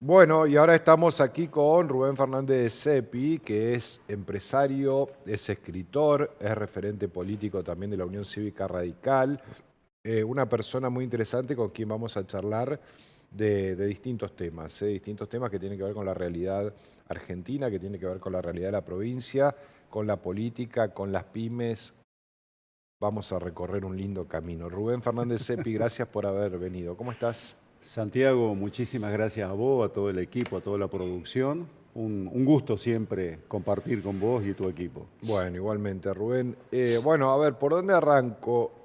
Bueno, y ahora estamos aquí con Rubén Fernández de Cepi, que es empresario, es escritor, es referente político también de la Unión Cívica Radical, una persona muy interesante con quien vamos a charlar de distintos temas que tienen que ver con la realidad argentina, que tienen que ver con la realidad de la provincia, con la política, con las pymes. Vamos a recorrer un lindo camino. Rubén Fernández Cepi, gracias por haber venido. ¿Cómo estás? Santiago, muchísimas gracias a vos, a todo el equipo, a toda la producción. Un gusto siempre compartir con vos y tu equipo. Bueno, igualmente, Rubén. Bueno, a ver, ¿por dónde arranco?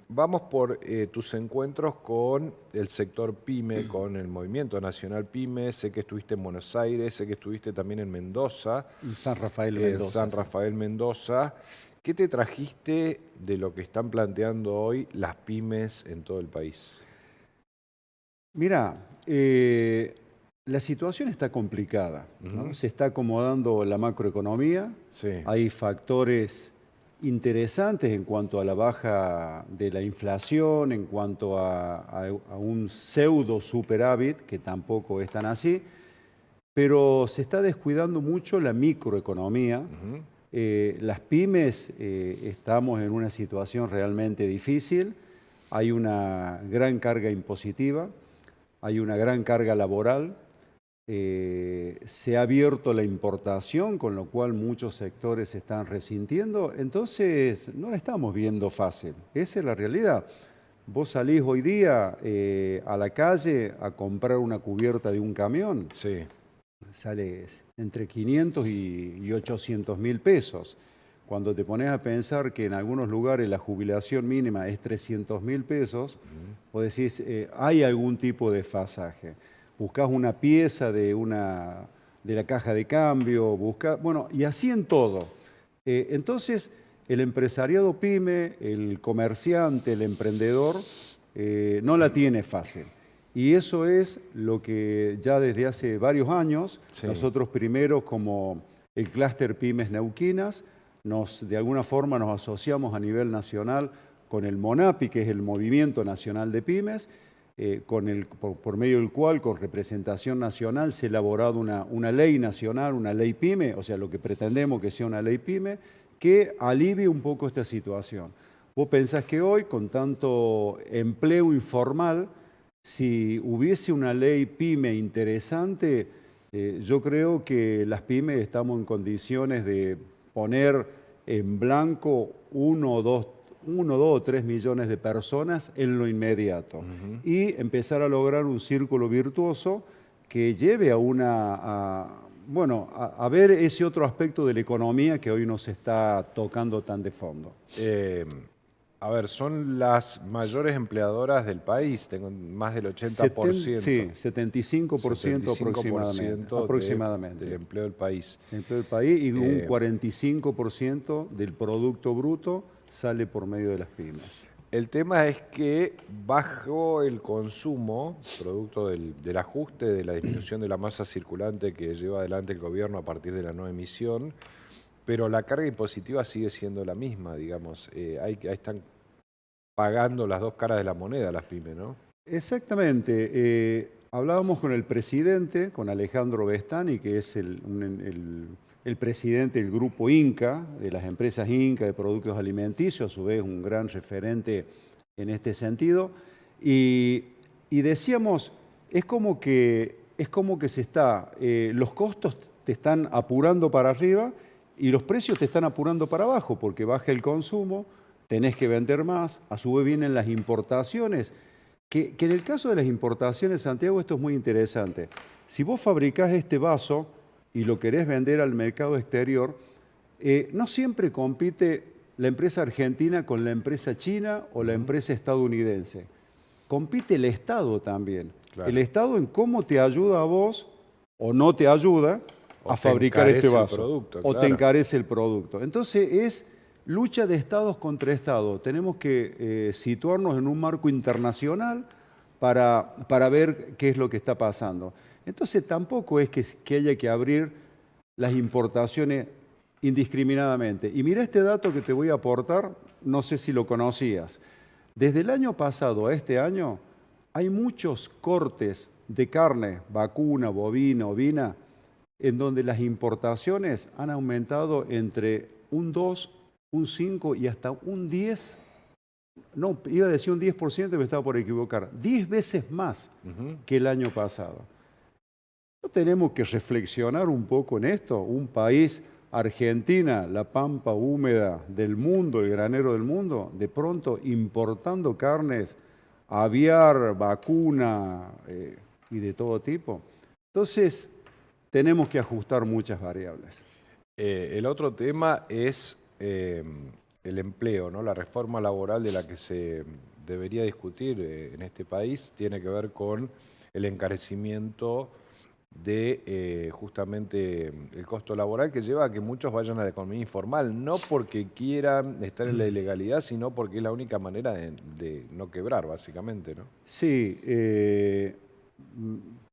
Vamos por tus encuentros con el sector PYME, con el Movimiento Nacional PYME. Sé que estuviste en Buenos Aires, sé que estuviste también en Mendoza, San Rafael en Mendoza. San Sí. Rafael Mendoza. ¿Qué te trajiste de lo que están planteando hoy las pymes en todo el país? Mira, la situación está complicada, ¿no? Ujú. Se está acomodando la macroeconomía, Sí. hay factores interesantes en cuanto a la baja de la inflación, en cuanto a un pseudo superávit, que tampoco es tan así, pero se está descuidando mucho la microeconomía. Ujú. Las pymes estamos en una situación realmente difícil, hay una gran carga impositiva, hay una gran carga laboral, se ha abierto la importación, con lo cual muchos sectores se están resintiendo, entonces no la estamos viendo fácil, esa es la realidad. Vos salís hoy día a la calle a comprar una cubierta de un camión, Sí. sale entre 500 y 800 mil pesos. Cuando te pones a pensar que en algunos lugares la jubilación mínima es 300 mil pesos, vos decís, hay algún tipo de desfasaje. Buscás una pieza de la caja de cambio, bueno, y así en todo. Entonces, el empresariado pyme, el comerciante, el emprendedor, no la tiene fácil. Y eso es lo que ya desde hace varios años, Sí. nosotros primero como el clúster Pymes Neuquinas, de alguna forma nos asociamos a nivel nacional con el MONAPI, que es el Movimiento Nacional de Pymes, por medio del cual, con representación nacional, se ha elaborado una ley nacional, una ley PYME, o sea, lo que pretendemos que sea una ley PYME, que alivie un poco esta situación. Vos pensás que hoy, con tanto empleo informal, si hubiese una ley PYME interesante, yo creo que las pymes estamos en condiciones de poner en blanco 2 o 3 millones de personas en lo inmediato y empezar a lograr un círculo virtuoso que lleve a ver ese otro aspecto de la economía que hoy nos está tocando tan de fondo. A ver, son las mayores empleadoras del país, tengo más del 80%. Sí, 75% 75% aproximadamente. del empleo del país. El empleo del país y un Eh, 45% del Producto Bruto sale por medio de las pymes. el tema es que bajo el consumo, producto del ajuste, de la disminución de la masa circulante que lleva adelante el gobierno a partir de la no emisión, pero la carga impositiva sigue siendo la misma, digamos. Ahí están pagando las dos caras de la moneda las pymes, ¿no? Exactamente. Hablábamos con el presidente, con Alejandro Bestani, que es el presidente del grupo Inca, de las empresas Inca de productos alimenticios, a su vez un gran referente en este sentido. Y decíamos, es como que los costos te están apurando para arriba y los precios te están apurando para abajo, porque baja el consumo, tenés que vender más, a su vez vienen las importaciones, que en el caso de las importaciones, Santiago, esto es muy interesante. Si vos fabricás este vaso y lo querés vender al mercado exterior, no siempre compite la empresa argentina con la empresa china o la empresa estadounidense. Compite el Estado también. Claro. El Estado en cómo te ayuda a vos o no te ayuda O a te fabricar este encarece el vaso. producto, O te claro. encarece el producto. Entonces es lucha de estados contra estados. Tenemos que situarnos en un marco internacional para ver qué es lo que está pasando. Entonces tampoco es que haya que abrir las importaciones indiscriminadamente. Y mira este dato que te voy a aportar, no sé si lo conocías. Desde el año pasado a este año hay muchos cortes de carne, vacuna, bovina, ovina, en donde las importaciones han aumentado entre un 2, un 5 y hasta un 10. No, iba a decir un 10%, me estaba por equivocar. 10 veces más que el año pasado. ¿No tenemos que reflexionar un poco en esto? Un país, Argentina, la pampa húmeda del mundo, el granero del mundo, de pronto importando carnes, aviar, vacuna y de todo tipo. Entonces, tenemos que ajustar muchas variables. El otro tema es el empleo, ¿no? La reforma laboral de la que se debería discutir en este país tiene que ver con el encarecimiento de justamente el costo laboral que lleva a que muchos vayan a la economía informal, no porque quieran estar en la ilegalidad, sino porque es la única manera de no quebrar, básicamente, ¿no? Sí,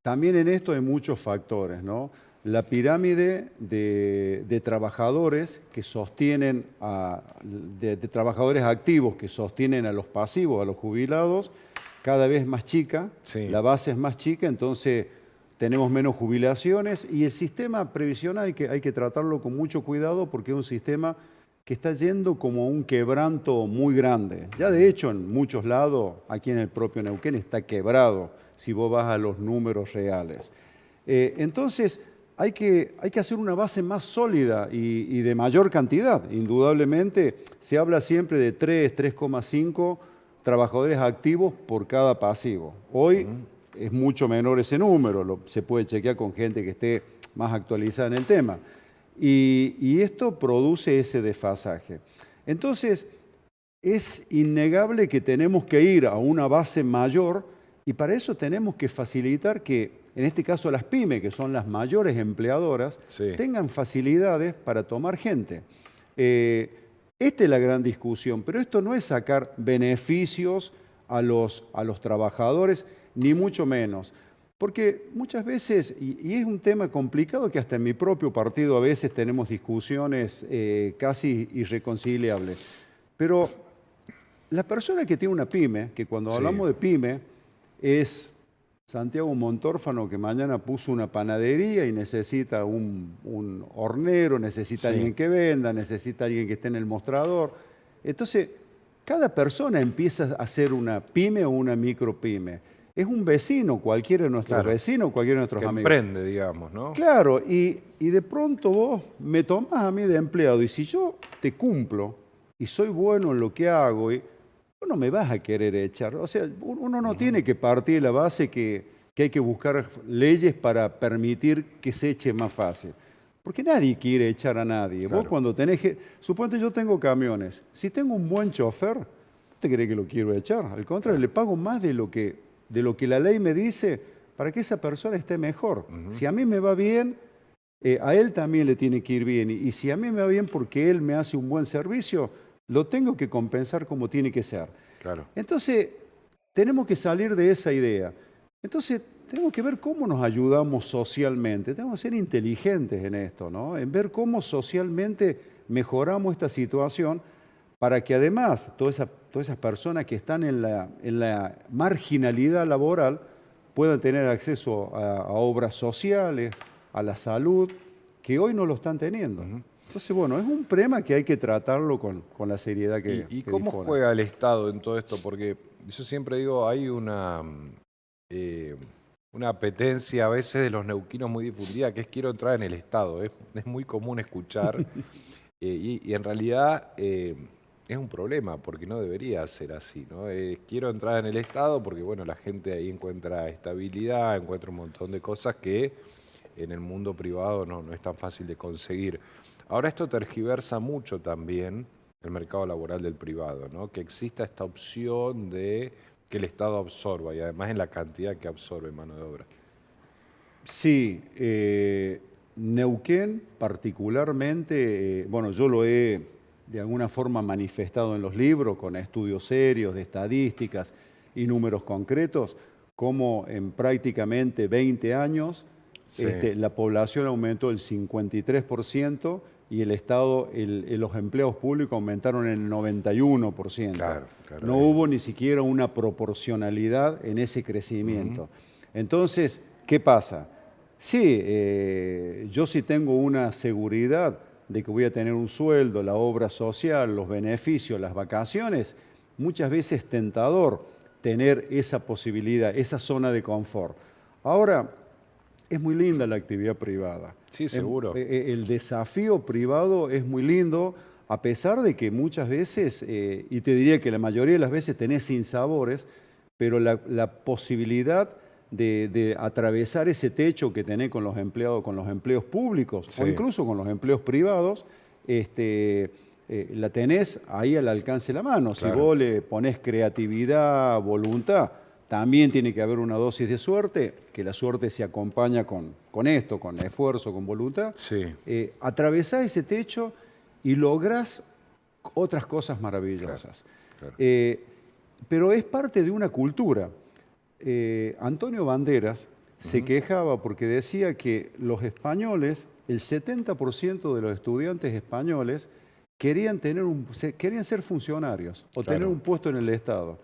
también en esto hay muchos factores, ¿no? La pirámide de trabajadores que sostienen de trabajadores activos que sostienen a los pasivos, a los jubilados, cada vez más chica, Sí. La base es más chica, entonces tenemos menos jubilaciones y el sistema previsional hay que tratarlo con mucho cuidado porque es un sistema que está yendo como un quebranto muy grande. Ya de hecho en muchos lados, aquí en el propio Neuquén, está quebrado si vos vas a los números reales. Entonces hay que hacer una base más sólida y de mayor cantidad. Indudablemente se habla siempre de 3,5 trabajadores activos por cada pasivo. Hoy es mucho menor ese número, se puede chequear con gente que esté más actualizada en el tema. Y esto produce ese desfasaje. Entonces, es innegable que tenemos que ir a una base mayor y para eso tenemos que facilitar que, en este caso las pymes, que son las mayores empleadoras, Sí. tengan facilidades para tomar gente. Esta es la gran discusión, pero esto no es sacar beneficios a los trabajadores, ni mucho menos. Porque muchas veces, y es un tema complicado que hasta en mi propio partido a veces tenemos discusiones casi irreconciliables, pero la persona que tiene una pyme, que cuando Sí. hablamos de pyme, es Santiago Montórfano, que mañana puso una panadería y necesita un hornero, necesita Sí. alguien que venda, necesita alguien que esté en el mostrador. Entonces, cada persona empieza a hacer una pyme o una micropyme. Es un vecino, cualquiera de nuestros Claro. vecinos, cualquiera de nuestros Que amigos. emprende, digamos, ¿no? Claro, y de pronto vos me tomás a mí de empleado y si yo te cumplo y soy bueno en lo que hago, vos no me vas a querer echar. O sea, uno no tiene que partir de la base que hay que buscar leyes para permitir que se eche más fácil. Porque nadie quiere echar a nadie. Claro. Vos cuando tenés que... Suponte yo tengo camiones. Si tengo un buen chofer, ¿no te crees que lo quiero echar? Al contrario, le pago más de lo que la ley me dice para que esa persona esté mejor. Si a mí me va bien, a él también le tiene que ir bien. Y si a mí me va bien porque él me hace un buen servicio, lo tengo que compensar como tiene que ser. Claro. Entonces, tenemos que salir de esa idea. Entonces, tenemos que ver cómo nos ayudamos socialmente. Tenemos que ser inteligentes en esto, ¿no? En ver cómo socialmente mejoramos esta situación para que además todas esas personas que están en la marginalidad laboral puedan tener acceso a obras sociales, a la salud, que hoy no lo están teniendo. Entonces, bueno, es un problema que hay que tratarlo con la seriedad que ¿Y que cómo dispone. juega el Estado en todo esto? Porque yo siempre digo, hay una apetencia a veces de los neuquinos muy difundida, que es quiero entrar en el Estado. Es muy común escuchar y en realidad es un problema porque no debería ser así, ¿no? Quiero entrar en el Estado porque, bueno, la gente ahí encuentra estabilidad, encuentra un montón de cosas que en el mundo privado no es tan fácil de conseguir. Ahora esto tergiversa mucho también el mercado laboral del privado, ¿no? Que exista esta opción de que el Estado absorba y además en la cantidad que absorbe mano de obra. Sí, Neuquén particularmente, bueno, yo lo he de alguna forma manifestado en los libros con estudios serios de estadísticas y números concretos, como en prácticamente 20 años Sí. la población aumentó el 53% y el Estado, los empleos públicos aumentaron el 91%. Claro, claro. No hubo ni siquiera una proporcionalidad en ese crecimiento. Entonces, ¿qué pasa? Sí, yo sí tengo una seguridad de que voy a tener un sueldo, la obra social, los beneficios, las vacaciones. Muchas veces es tentador tener esa posibilidad, esa zona de confort. Ahora, es muy linda la actividad privada. Sí, seguro. El desafío privado es muy lindo, a pesar de que muchas veces, y te diría que la mayoría de las veces tenés sinsabores, pero la posibilidad de atravesar ese techo que tenés con los empleados, con los empleos públicos, Sí. o incluso con los empleos privados, la tenés ahí al alcance de la mano. Claro. Si vos le ponés creatividad, voluntad, también tiene que haber una dosis de suerte, que la suerte se acompaña con esto, con esfuerzo, con voluntad. Sí. Atravesás ese techo y lográs otras cosas maravillosas. Claro. Pero es parte de una cultura. Antonio Banderas se quejaba porque decía que los españoles, el 70% de los estudiantes españoles querían ser funcionarios o tener un puesto en el Estado.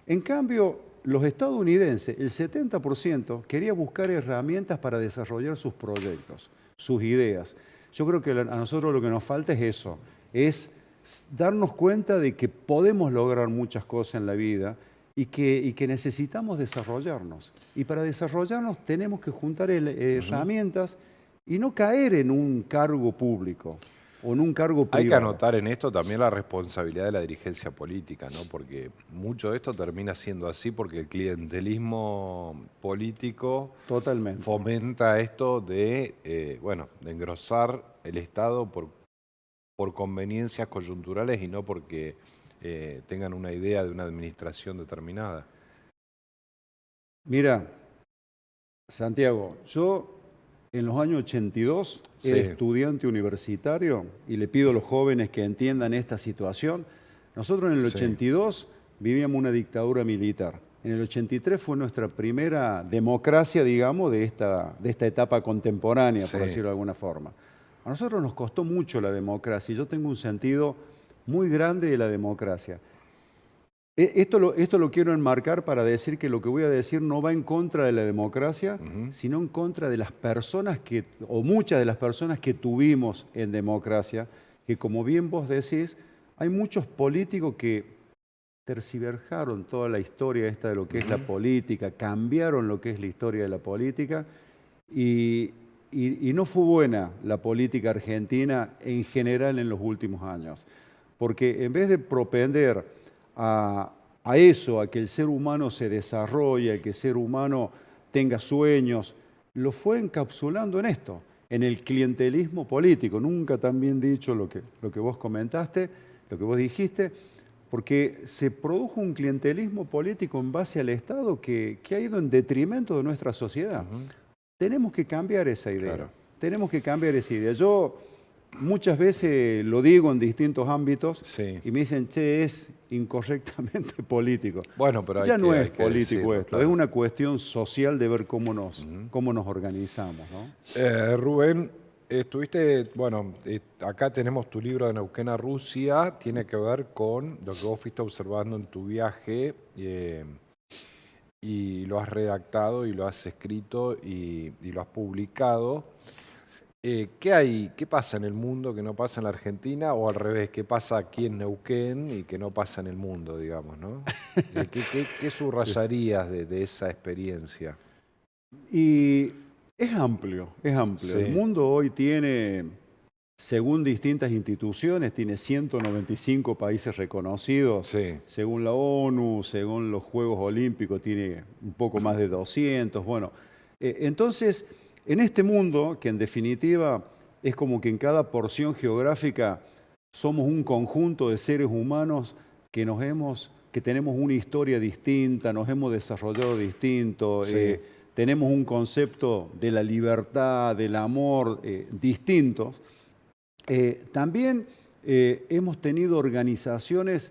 En cambio, los estadounidenses, el 70% quería buscar herramientas para desarrollar sus proyectos, sus ideas. Yo creo que a nosotros lo que nos falta es eso, es darnos cuenta de que podemos lograr muchas cosas en la vida y que necesitamos desarrollarnos. Y para desarrollarnos tenemos que juntar herramientas y no caer en un cargo público o en un cargo privado. Hay que anotar en esto también la responsabilidad de la dirigencia política, ¿no? Porque mucho de esto termina siendo así porque el clientelismo político Totalmente fomenta esto de engrosar el Estado por conveniencias coyunturales y no porque tengan una idea de una administración determinada. Mira, Santiago, yo en los años 82 era estudiante universitario y le pido a los jóvenes que entiendan esta situación. Nosotros en el 82 vivíamos una dictadura militar. En el 83 fue nuestra primera democracia, digamos, de esta etapa contemporánea, por decirlo de alguna forma. A nosotros nos costó mucho la democracia y yo tengo un sentido muy grande de la democracia. Esto lo quiero enmarcar para decir que lo que voy a decir no va en contra de la democracia, sino en contra de las personas o muchas de las personas que tuvimos en democracia, que como bien vos decís, hay muchos políticos que tergiversaron toda la historia esta de lo que es la política, cambiaron lo que es la historia de la política y no fue buena la política argentina en general en los últimos años. Porque en vez de propender a eso, a que el ser humano se desarrolle, a que el ser humano tenga sueños, lo fue encapsulando en esto, en el clientelismo político. Nunca tan bien dicho lo que vos comentaste, lo que vos dijiste, porque se produjo un clientelismo político en base al Estado que ha ido en detrimento de nuestra sociedad. Tenemos que cambiar esa idea. Claro. Tenemos que cambiar esa idea. Yo muchas veces lo digo en distintos ámbitos y me dicen, che, es incorrectamente político. Bueno, pero ya no es político decirlo, esto, claro. Es una cuestión social de ver cómo nos organizamos, ¿no? Rubén, estuviste, acá tenemos tu libro de Neuquén a Rusia, tiene que ver con lo que vos fuiste observando en tu viaje y lo has redactado y lo has escrito y lo has publicado. ¿Qué pasa en el mundo que no pasa en la Argentina? O al revés, ¿qué pasa aquí en Neuquén y que no pasa en el mundo, digamos, ¿no? ¿Qué subrayarías de esa experiencia? Y es amplio, es amplio. El mundo hoy tiene, según distintas instituciones, tiene 195 países reconocidos. Según la ONU, según los Juegos Olímpicos, tiene un poco más de 200. Bueno, entonces, en este mundo, que en definitiva es como que en cada porción geográfica somos un conjunto de seres humanos que tenemos una historia distinta, nos hemos desarrollado distinto, tenemos un concepto de la libertad, del amor distintos. También hemos tenido organizaciones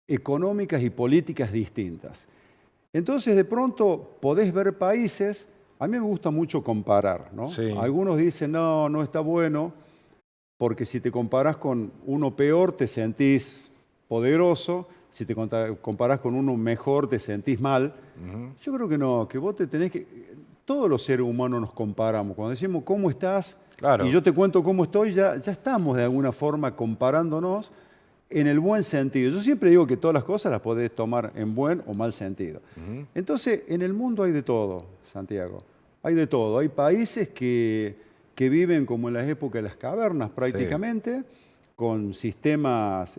económicas y políticas distintas. Entonces, de pronto, podés ver países. A mí me gusta mucho comparar, ¿no? Algunos dicen, no está bueno, porque si te comparás con uno peor te sentís poderoso, si te comparás con uno mejor te sentís mal. Yo creo que no, que vos te tenés que... Todos los seres humanos nos comparamos. Cuando decimos cómo estás Claro. y yo te cuento cómo estoy, ya estamos de alguna forma comparándonos en el buen sentido. Yo siempre digo que todas las cosas las podés tomar en buen o mal sentido. Entonces, en el mundo hay de todo, Santiago. Hay de todo. Hay países que viven como en las épocas de las cavernas prácticamente, con sistemas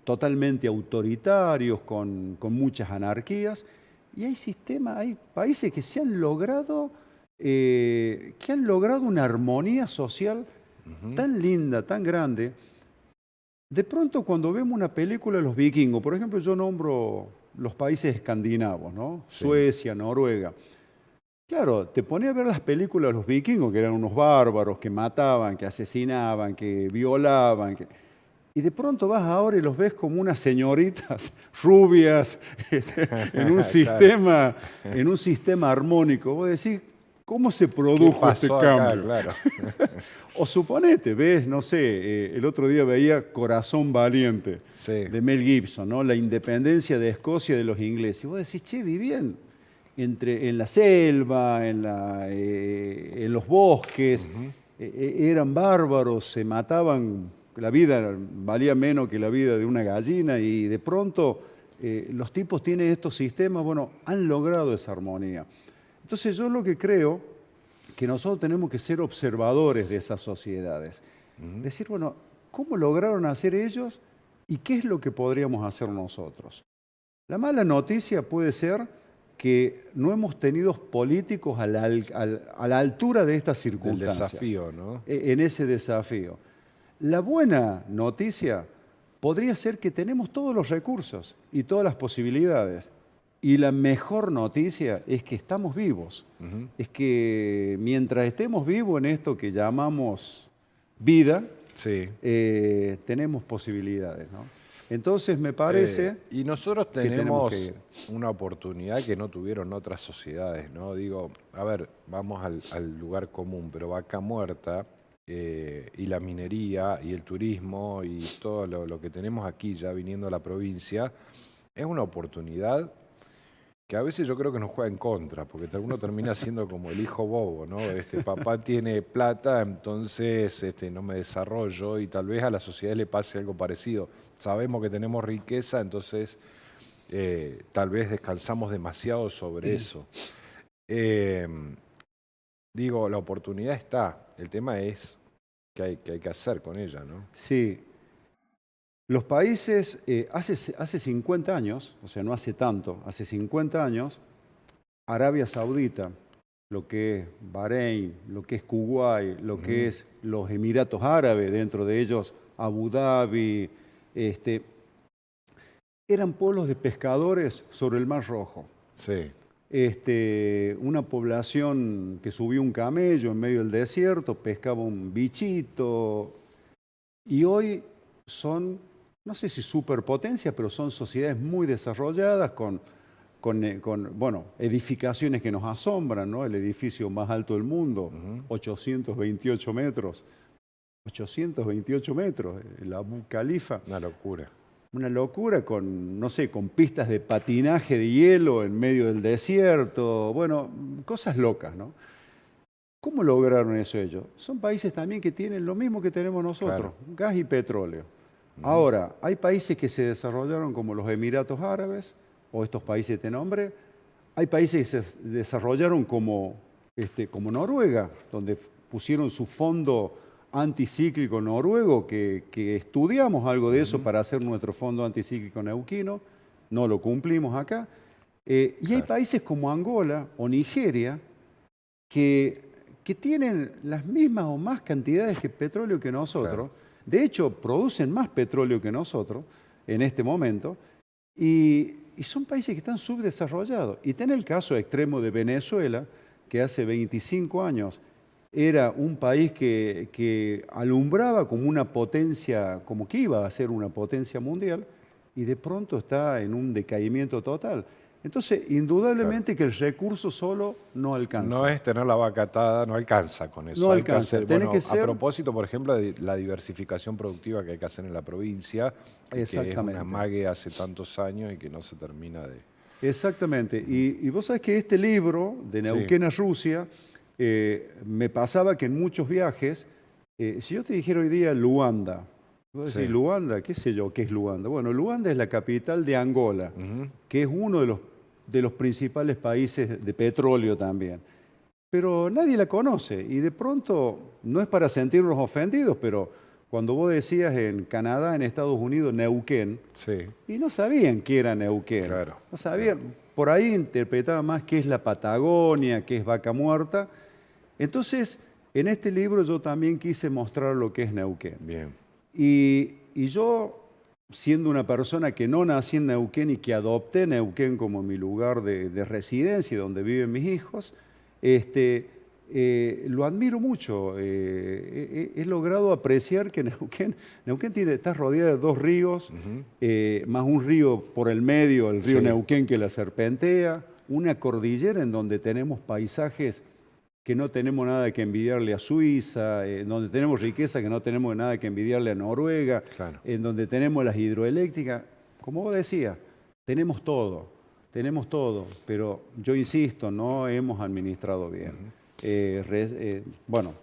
totalmente autoritarios, con muchas anarquías. Y hay países que se han logrado, una armonía social tan linda, tan grande. De pronto, cuando vemos una película de los vikingos, por ejemplo, yo nombro los países escandinavos, ¿no? Sí. Suecia, Noruega. Claro, te ponía a ver las películas de los vikingos, que eran unos bárbaros, que mataban, que asesinaban, que violaban. Y de pronto vas ahora y los ves como unas señoritas rubias en un sistema, en un sistema armónico. Vos decís, ¿cómo se produjo este cambio? Claro. O suponete, ves, no sé, el otro día veía Corazón Valiente de Mel Gibson, ¿no? La independencia de Escocia de los ingleses. Y vos decís, che, vivían en la selva, en los bosques, eran bárbaros, se mataban, la vida valía menos que la vida de una gallina y de pronto los tipos tienen estos sistemas, bueno, han logrado esa armonía. Entonces yo lo que creo que nosotros tenemos que ser observadores de esas sociedades. Decir, bueno, ¿cómo lograron hacer ellos y qué es lo que podríamos hacer nosotros? La mala noticia puede ser que no hemos tenido políticos a la altura de estas circunstancias. El desafío, ¿no? En ese desafío. La buena noticia podría ser que tenemos todos los recursos y todas las posibilidades. Y la mejor noticia es que estamos vivos. Es que mientras estemos vivos en esto que llamamos vida, tenemos posibilidades, ¿no? Entonces me parece... y nosotros tenemos una oportunidad que no tuvieron otras sociedades, ¿no? Digo, a ver, vamos al lugar común, pero Vaca Muerta y la minería y el turismo y todo lo que tenemos aquí ya viniendo a la provincia, es una oportunidad que a veces yo creo que nos juega en contra, porque uno termina siendo como el hijo bobo, ¿no? Papá tiene plata, entonces no me desarrollo y tal vez a la sociedad le pase algo parecido. Sabemos que tenemos riqueza, entonces tal vez descansamos demasiado sobre eso. Digo, la oportunidad está, el tema es qué hay que hacer con ella, ¿no? Sí. Los países, hace 50 años, o sea, no hace tanto, hace 50 años, Arabia Saudita, lo que es Bahrein, lo que es Kuwait, lo que es los Emiratos Árabes, dentro de ellos Abu Dhabi, eran pueblos de pescadores sobre el Mar Rojo. Sí. Una población que subió un camello en medio del desierto, pescaba un bichito, y hoy son, no sé si superpotencias, pero son sociedades muy desarrolladas con edificaciones que nos asombran, ¿no? El edificio más alto del mundo, 828 metros. 828 metros, el Abu Khalifa. Una locura. Una locura con, no sé, con pistas de patinaje de hielo en medio del desierto. Bueno, cosas locas, ¿no? ¿Cómo lograron eso ellos? Son países también que tienen lo mismo que tenemos nosotros, gas y petróleo. Ahora, hay países que se desarrollaron como los Emiratos Árabes, o estos países de nombre. Hay países que se desarrollaron como Noruega, donde pusieron su fondo anticíclico noruego, que estudiamos algo de eso para hacer nuestro fondo anticíclico neuquino, no lo cumplimos acá. Y hay países como Angola o Nigeria que tienen las mismas o más cantidades de petróleo que nosotros. De hecho, producen más petróleo que nosotros en este momento, y son países que están subdesarrollados. Y ten el caso extremo de Venezuela, que hace 25 años era un país que alumbraba como una potencia, como que iba a ser una potencia mundial, y de pronto está en un decaimiento total. Entonces, indudablemente que el recurso solo no alcanza. No es tener la vaca atada, no alcanza con eso. No Hay que alcanza, hacer, tiene bueno, que a ser... propósito, por ejemplo, de la diversificación productiva que hay que hacer en la provincia, que es Exactamente. una mague hace tantos años y que no se termina de... Exactamente. Y vos sabés que este libro, de Neuquén a Rusia, me pasaba que en muchos viajes, si yo te dijera hoy día Luanda, vos decís, Luanda, qué sé yo, ¿qué es Luanda? Bueno, Luanda es la capital de Angola, que es uno de los principales países de petróleo también. Pero nadie la conoce y de pronto, no es para sentirnos ofendidos, pero cuando vos decías en Canadá, en Estados Unidos, Neuquén, y no sabían qué era Neuquén. Claro. No sabían, por ahí interpretaban más qué es la Patagonia, qué es Vaca Muerta. Entonces, en este libro yo también quise mostrar lo que es Neuquén. Bien. Y yo, siendo una persona que no nací en Neuquén y que adopté Neuquén como mi lugar de residencia, donde viven mis hijos, lo admiro mucho. He logrado apreciar que Neuquén está rodeada de dos ríos, más un río por el medio, el río Neuquén que la serpentea, una cordillera en donde tenemos paisajes que no tenemos nada que envidiarle a Suiza, en donde tenemos riqueza que no tenemos nada que envidiarle a Noruega, en donde tenemos las hidroeléctricas. Como vos decías, tenemos todo, pero yo insisto, no hemos administrado bien. Bueno,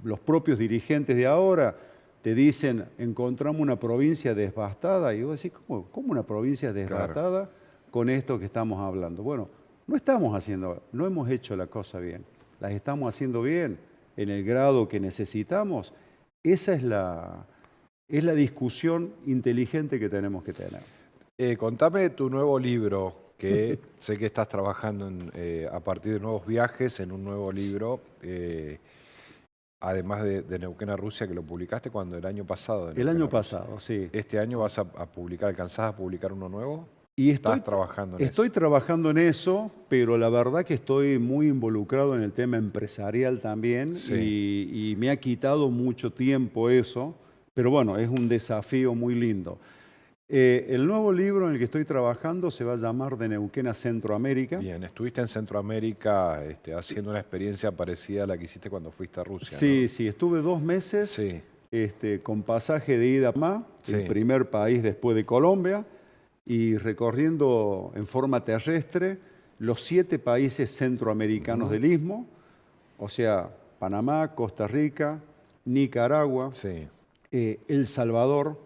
los propios dirigentes de ahora te dicen, encontramos una provincia devastada, y vos decís, ¿cómo una provincia devastada con esto que estamos hablando? Bueno, no hemos hecho la cosa bien. Las estamos haciendo bien en el grado que necesitamos. Esa es la discusión inteligente que tenemos que tener. Contame tu nuevo libro, que sé que estás trabajando a partir de nuevos viajes en un nuevo libro, además de Neuquén a Rusia, que lo publicaste cuando el año pasado. El año pasado, sí. ¿Este año vas a publicar, alcanzás a publicar uno nuevo? Y ¿Estás trabajando en eso? Estoy trabajando en eso, pero la verdad que estoy muy involucrado en el tema empresarial también y me ha quitado mucho tiempo eso, pero bueno, es un desafío muy lindo. El nuevo libro en el que estoy trabajando se va a llamar De Neuquén a Centroamérica. Bien, estuviste en Centroamérica haciendo una experiencia parecida a la que hiciste cuando fuiste a Rusia, Sí, ¿no? sí, estuve 2 meses con pasaje de ida a Panamá, el primer país después de Colombia, y recorriendo en forma terrestre los 7 países centroamericanos del Istmo, o sea, Panamá, Costa Rica, Nicaragua, El Salvador,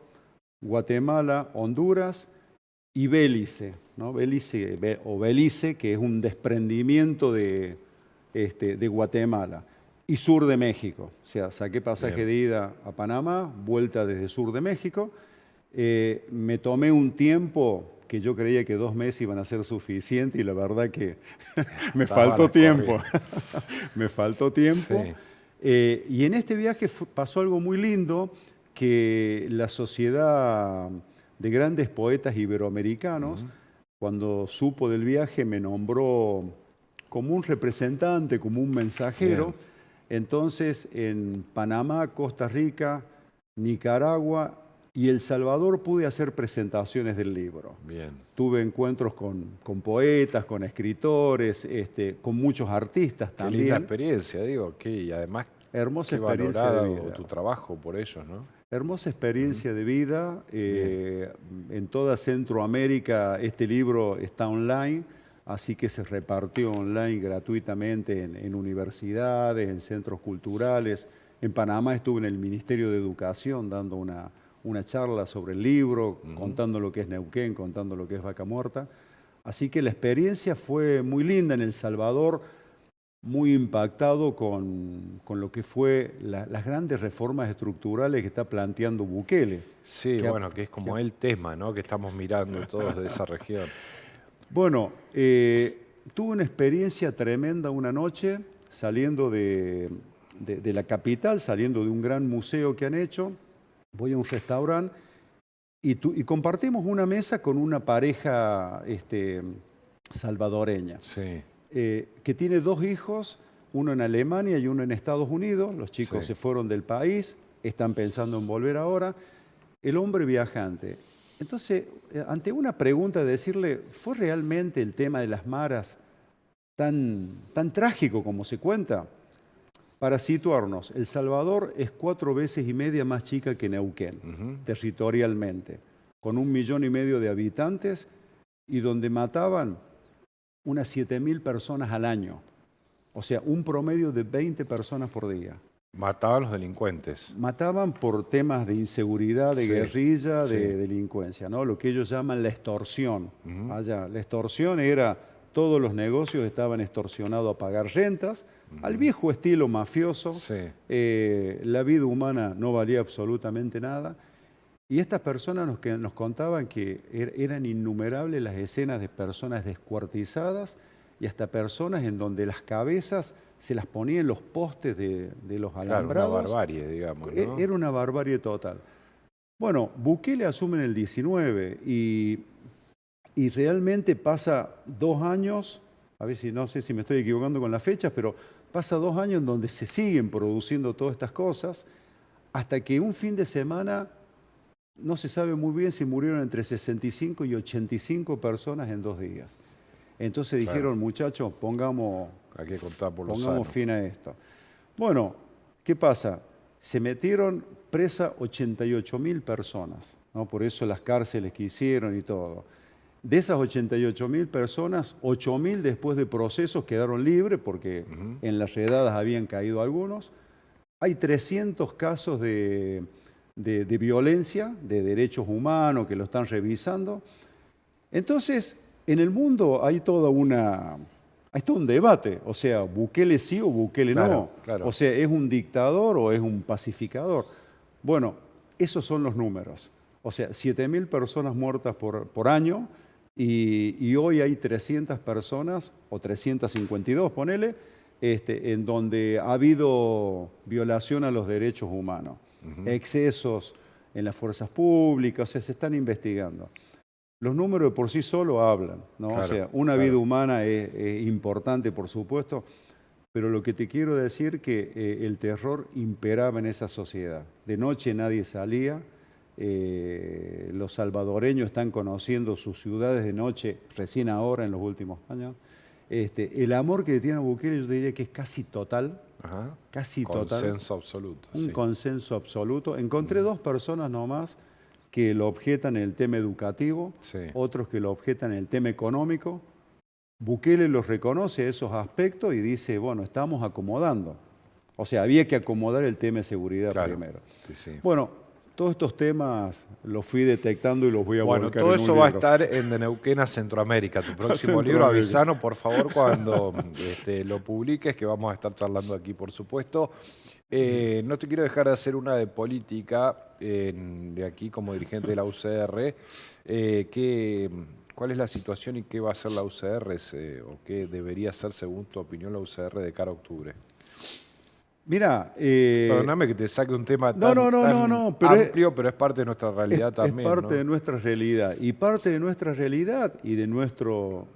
Guatemala, Honduras y Belice, ¿no? Belice, que es un desprendimiento de Guatemala, y sur de México. O sea, saqué pasaje de ida a Panamá, vuelta desde sur de México. Me tomé un tiempo que yo creía que 2 meses iban a ser suficientes y la verdad que me faltó tiempo. Me faltó tiempo. Y en este viaje pasó algo muy lindo, que la Sociedad de Grandes Poetas Iberoamericanos, cuando supo del viaje, me nombró como un representante, como un mensajero. Entonces, en Panamá, Costa Rica, Nicaragua y El Salvador pude hacer presentaciones del libro. Tuve encuentros con poetas, con escritores, con muchos artistas también. Qué linda experiencia, digo, y además hermosa experiencia de vida. Tu trabajo por ellos, ¿no? Hermosa experiencia de vida. En toda Centroamérica este libro está online, así que se repartió online gratuitamente en universidades, en centros culturales. En Panamá estuve en el Ministerio de Educación dando una charla sobre el libro, contando lo que es Neuquén, contando lo que es Vaca Muerta. Así que la experiencia fue muy linda. En El Salvador, muy impactado con lo que fue las grandes reformas estructurales que está planteando Bukele. Sí, que es como el tema, ¿no?, que estamos mirando todos de esa región. Bueno, tuve una experiencia tremenda una noche saliendo de la capital, saliendo de un gran museo que han hecho. Voy a un restaurante y compartimos una mesa con una pareja salvadoreña. Que tiene 2 hijos, uno en Alemania y uno en Estados Unidos. Los chicos se fueron del país, están pensando en volver ahora. El hombre viajante, Entonces, ante una pregunta de decirle, ¿fue realmente el tema de las maras tan trágico como se cuenta? Para situarnos, El Salvador es 4 veces y media más chica que Neuquén, territorialmente, con 1,5 millones de habitantes y donde mataban unas 7.000 personas al año. O sea, un promedio de 20 personas por día. Mataban los delincuentes. Mataban por temas de inseguridad, de Sí, guerrilla, sí. de delincuencia, ¿no? Lo que ellos llaman la extorsión. Allá, la extorsión era, todos los negocios estaban extorsionados a pagar rentas, al viejo estilo mafioso. Sí. La vida humana no valía absolutamente nada. Y estas personas nos contaban que eran innumerables las escenas de personas descuartizadas y hasta personas en donde las cabezas se las ponían en los postes de los alambrados. Claro, una barbarie, digamos, ¿no? Era una barbarie total. Bueno, Bukele asume en el 19 y realmente pasa 2 años, a ver si no sé si me estoy equivocando con las fechas, pero pasa 2 años en donde se siguen produciendo todas estas cosas, hasta que un fin de semana, no se sabe muy bien si murieron entre 65 y 85 personas en 2 días. Entonces dijeron, muchachos, Hay que contar por lo pongamos sano. fin a esto. Bueno, ¿qué pasa? Se metieron presa 88.000 personas, ¿no? Por eso las cárceles que hicieron y todo. De esas 88.000 personas, 8.000 después de procesos quedaron libres porque en las redadas habían caído algunos. Hay 300 casos de violencia, de derechos humanos que lo están revisando. Entonces, en el mundo hay todo un debate, o sea, Bukele sí o Bukele no. Claro. O sea, ¿es un dictador o es un pacificador? Bueno, esos son los números. O sea, 7.000 personas muertas por año y hoy hay 300 personas, o 352, ponele, en donde ha habido violación a los derechos humanos, excesos en las fuerzas públicas, o sea, se están investigando. Los números de por sí solo hablan, ¿no? Claro, o sea, una vida humana es importante, por supuesto, pero lo que te quiero decir es que el terror imperaba en esa sociedad. De noche nadie salía, los salvadoreños están conociendo sus ciudades de noche recién ahora en los últimos años. El amor que tiene a Bukele yo diría que es casi total, casi total. Consenso absoluto. Un consenso absoluto. Encontré 2 personas nomás que lo objetan en el tema educativo, otros que lo objetan en el tema económico. Bukele los reconoce esos aspectos y dice, bueno, estamos acomodando. O sea, había que acomodar el tema de seguridad primero. Sí. Bueno, todos estos temas los fui detectando y los voy a volcar en un libro. Bueno, todo eso va a estar en De Neuquén a Centroamérica, tu próximo libro. Avisanos, por favor, cuando lo publiques, que vamos a estar charlando aquí, por supuesto. No te quiero dejar de hacer una de política de aquí como dirigente de la UCR. ¿Cuál es la situación y qué va a hacer la UCR o qué debería hacer, según tu opinión, la UCR de cara a octubre? Mira, perdóname que te saque un tema tan amplio, pero es parte de nuestra realidad también. Es parte de nuestra realidad. Y parte de nuestra realidad y de nuestro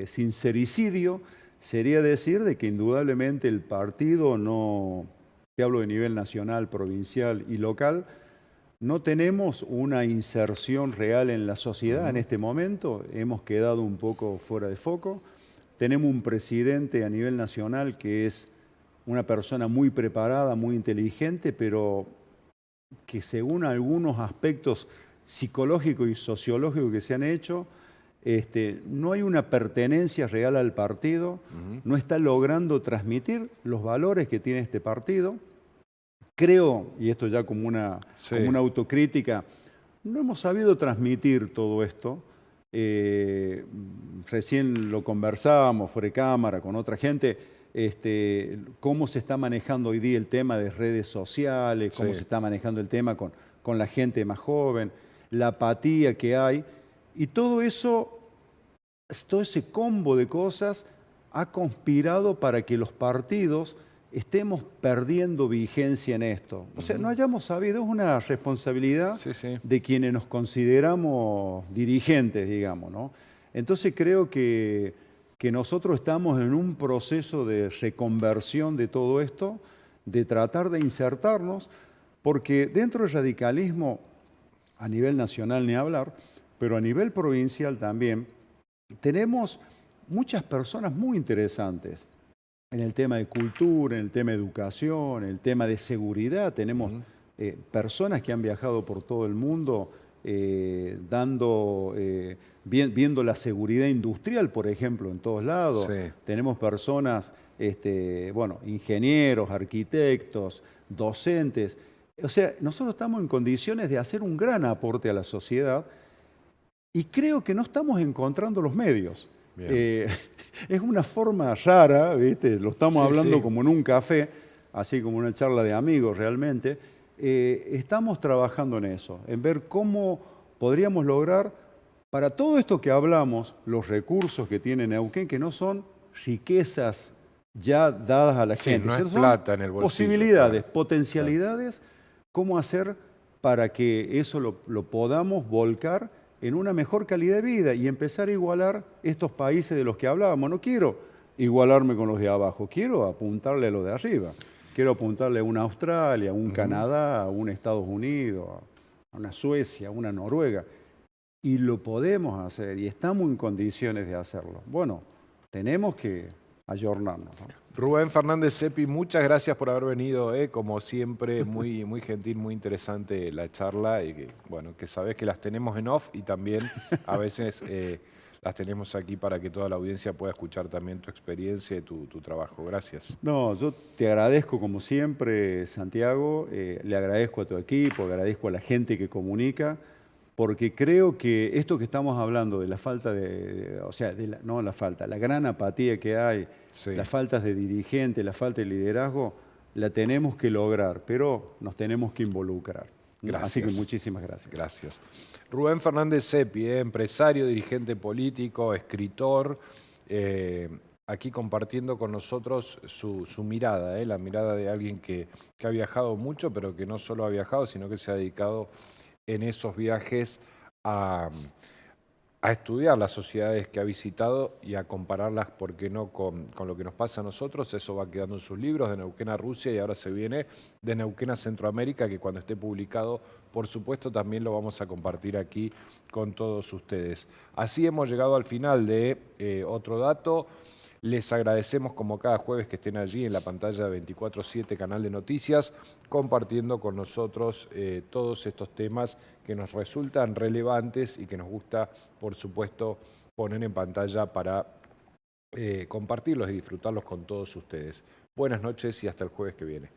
sincericidio sería decir de que indudablemente el partido no, te hablo de nivel nacional, provincial y local, no tenemos una inserción real en la sociedad en este momento. Hemos quedado un poco fuera de foco. Tenemos un presidente a nivel nacional que es una persona muy preparada, muy inteligente, pero que según algunos aspectos psicológicos y sociológicos que se han hecho, no hay una pertenencia real al partido, no está logrando transmitir los valores que tiene este partido. Creo, y esto ya como una autocrítica, no hemos sabido transmitir todo esto. Recién lo conversábamos fuera de cámara con otra gente, cómo se está manejando hoy día el tema de redes sociales, cómo se está manejando el tema con la gente más joven, la apatía que hay. Y todo eso, todo ese combo de cosas ha conspirado para que los partidos estemos perdiendo vigencia en esto. O sea, no hayamos sabido, es una responsabilidad de quienes nos consideramos dirigentes, digamos, ¿no? Entonces creo que nosotros estamos en un proceso de reconversión de todo esto, de tratar de insertarnos, porque dentro del radicalismo a nivel nacional ni hablar, pero a nivel provincial también tenemos muchas personas muy interesantes en el tema de cultura, en el tema de educación, en el tema de seguridad. Tenemos personas que han viajado por todo el mundo viendo la seguridad industrial, por ejemplo, en todos lados. Sí. Tenemos personas, ingenieros, arquitectos, docentes. O sea, nosotros estamos en condiciones de hacer un gran aporte a la sociedad y creo que no estamos encontrando los medios. Es una forma rara, ¿viste? Lo estamos hablando como en un café, así como una charla de amigos realmente. Estamos trabajando en eso, en ver cómo podríamos lograr, para todo esto que hablamos, los recursos que tiene Neuquén, que no son riquezas ya dadas a la gente, no es son plata en el bolsillo, posibilidades, claro. potencialidades, cómo hacer para que eso lo podamos volcar en una mejor calidad de vida y empezar a igualar estos países de los que hablábamos. No quiero igualarme con los de abajo, quiero apuntarle a los de arriba. Quiero apuntarle a una Australia, a un Canadá, a un Estados Unidos, a una Suecia, a una Noruega. Y lo podemos hacer y estamos en condiciones de hacerlo. Bueno, tenemos que ayornarnos, ¿no? Rubén Fernández Seppi, muchas gracias por haber venido, como siempre, muy gentil, muy interesante la charla y que sabés que las tenemos en off y también a veces las tenemos aquí para que toda la audiencia pueda escuchar también tu experiencia y tu trabajo. Gracias. No, yo te agradezco como siempre, Santiago, le agradezco a tu equipo, agradezco a la gente que comunica, porque creo que esto que estamos hablando de la falta la gran apatía que hay, las faltas de dirigentes, la falta de liderazgo, la tenemos que lograr, pero nos tenemos que involucrar. Gracias. Así que muchísimas gracias. Gracias. Rubén Fernández Seppi, empresario, dirigente político, escritor, aquí compartiendo con nosotros su mirada, la mirada de alguien que ha viajado mucho, pero que no solo ha viajado, sino que se ha dedicado en esos viajes a estudiar las sociedades que ha visitado y a compararlas, ¿por qué no?, con lo que nos pasa a nosotros. Eso va quedando en sus libros, de Neuquén a Rusia, y ahora se viene de Neuquén a Centroamérica, que cuando esté publicado, por supuesto, también lo vamos a compartir aquí con todos ustedes. Así hemos llegado al final de Otro Dato. Les agradecemos como cada jueves que estén allí en la pantalla de 24/7 Canal de Noticias, compartiendo con nosotros todos estos temas que nos resultan relevantes y que nos gusta, por supuesto, poner en pantalla para compartirlos y disfrutarlos con todos ustedes. Buenas noches y hasta el jueves que viene.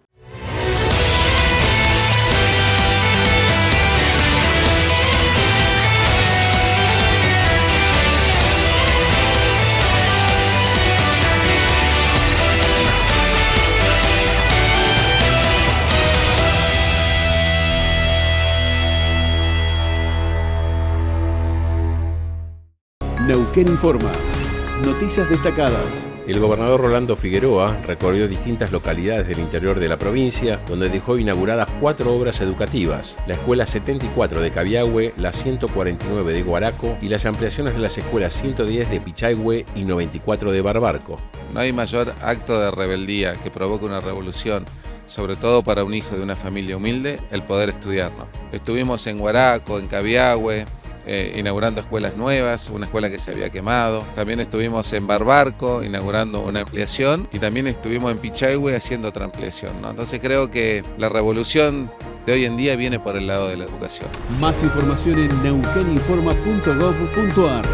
Neuquén Informa. Noticias destacadas. El gobernador Rolando Figueroa recorrió distintas localidades del interior de la provincia, donde dejó inauguradas 4 obras educativas: la Escuela 74 de Cabiahue, la 149 de Guaraco y las ampliaciones de las escuelas 110 de Pichahue y 94 de Barbarco. No hay mayor acto de rebeldía que provoque una revolución, sobre todo para un hijo de una familia humilde, el poder estudiar, ¿no? Estuvimos en Guaraco, en Cabiahue, inaugurando escuelas nuevas, una escuela que se había quemado. También estuvimos en Barbarco inaugurando una ampliación y también estuvimos en Pichahue haciendo otra ampliación, ¿no? Entonces creo que la revolución de hoy en día viene por el lado de la educación. Más información en neuqueninforma.gov.ar.